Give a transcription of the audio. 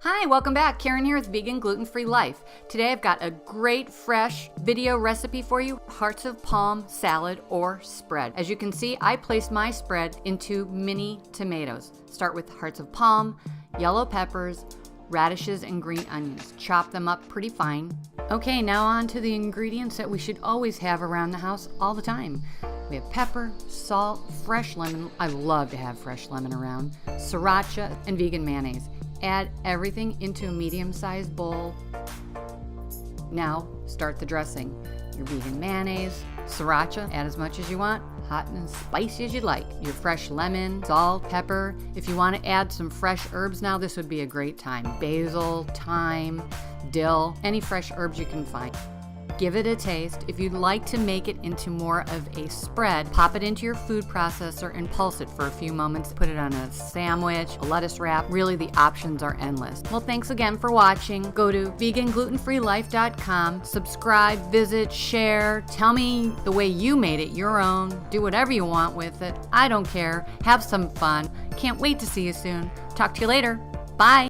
Hi, welcome back. Karen here with Vegan Gluten-Free Life. Today I've got a great fresh video recipe for you, hearts of palm salad or spread. As you can see, I placed my spread into mini tomatoes. Start with hearts of palm, yellow peppers, radishes, and green onions. Chop them up pretty fine. Okay, now on to the ingredients that we should always have around the house all the time. We have pepper, salt, fresh lemon. I love to have fresh lemon around, sriracha, and vegan mayonnaise. Add everything into a medium-sized bowl. Now, start the dressing. Your vegan mayonnaise, sriracha, add as much as you want, hot and spicy as you'd like. Your fresh lemon, salt, pepper. If you want to add some fresh herbs now, this would be a great time. Basil, thyme, dill, any fresh herbs you can find. Give it a taste. If you'd like to make it into more of a spread, pop it into your food processor and pulse it for a few moments. Put it on a sandwich, a lettuce wrap. Really, the options are endless. Well, thanks again for watching. Go to veganglutenfreelife.com, subscribe, visit, share. Tell me the way you made it your own. Do whatever you want with it. I don't care. Have some fun. Can't wait to see you soon. Talk to you later. Bye.